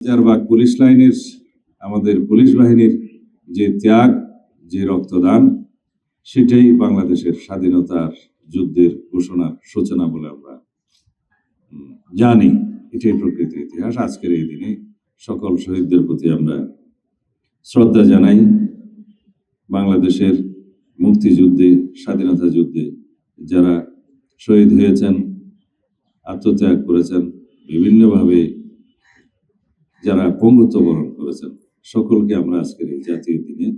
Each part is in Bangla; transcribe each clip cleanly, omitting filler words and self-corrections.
হাজারবাগ পুলিশ লাইনের আমাদের পুলিশ বাহিনীর যে ত্যাগ, যে রক্তদান, সেটাই বাংলাদেশের স্বাধীনতার যুদ্ধের ঘোষণার সূচনা বলে আমরা জানি। এটাই প্রকৃত ইতিহাস। আজকের এই দিনে সকল শহীদদের প্রতি আমরা শ্রদ্ধা জানাই। বাংলাদেশের মুক্তিযুদ্ধে, স্বাধীনতা যুদ্ধে যারা শহীদ হয়েছেন, আত্মত্যাগ করেছেন, বিভিন্নভাবে যারা পঙ্গুত্ব বরণ করেছেন, সকলকে আমরা আজকের এই জাতীয় দিনে,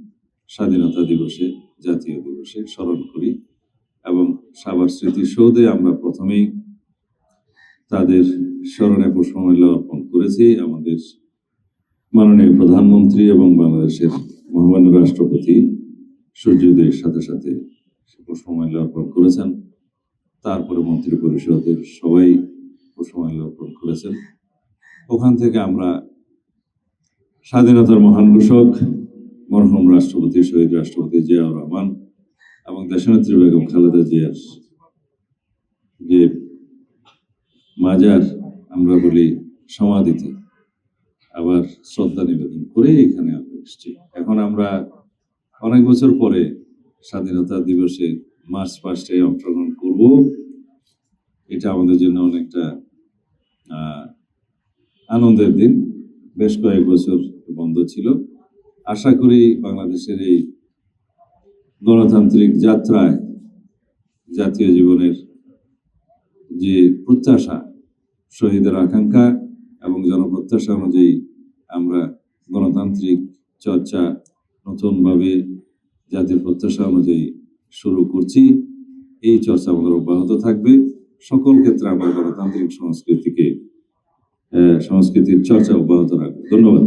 স্বাধীনতা দিবসে, জাতীয় দিবসে স্মরণ করি এবং সাভার স্মৃতিসৌধে আমরা প্রথমেই তাদের স্মরণে পুষ্পমাল্য অর্পণ করেছি। আমাদের মাননীয় প্রধানমন্ত্রী এবং বাংলাদেশের মহামান্য রাষ্ট্রপতি সূর্যোদয়ের সাথে সাথে পুষ্পমাল্য অর্পণ করেছেন। তারপরে মন্ত্রী পরিষদের সবাই পুষ্পমাল্য অর্পণ করেছেন। ওখান থেকে আমরা স্বাধীনতার মহান ঘোষক মরহুম রাষ্ট্রপতি, শহীদ রাষ্ট্রপতি জিয়াউর রহমান এবং দেশনেত্রী বেগম খালেদা জিয়ার যে মাজার, আমরা বলি সমাধিতে, আবার শ্রদ্ধা নিবেদন করে এখানে আমরা এসেছি। এখন আমরা অনেক বছর পরে স্বাধীনতা দিবসে মার্চ পাস্টে অংশগ্রহণ করব। এটা আমাদের জন্য অনেকটা আনন্দের দিন। বেশ কয়েক বছর বন্ধ ছিল। আশা করি বাংলাদেশের এই গণতান্ত্রিক যাত্রায় জাতীয় জীবনের যে প্রত্যাশা, শহীদের আকাঙ্ক্ষা এবং জনপ্রত্যাশা অনুযায়ী আমরা গণতান্ত্রিক চর্চা নতুনভাবে জাতীয় প্রত্যাশা অনুযায়ী শুরু করছি। এই চর্চা আমাদের অব্যাহত থাকবে। সকল ক্ষেত্রে আমরা গণতান্ত্রিক সংস্কৃতির চর্চা অব্যাহত রাখবো। ধন্যবাদ।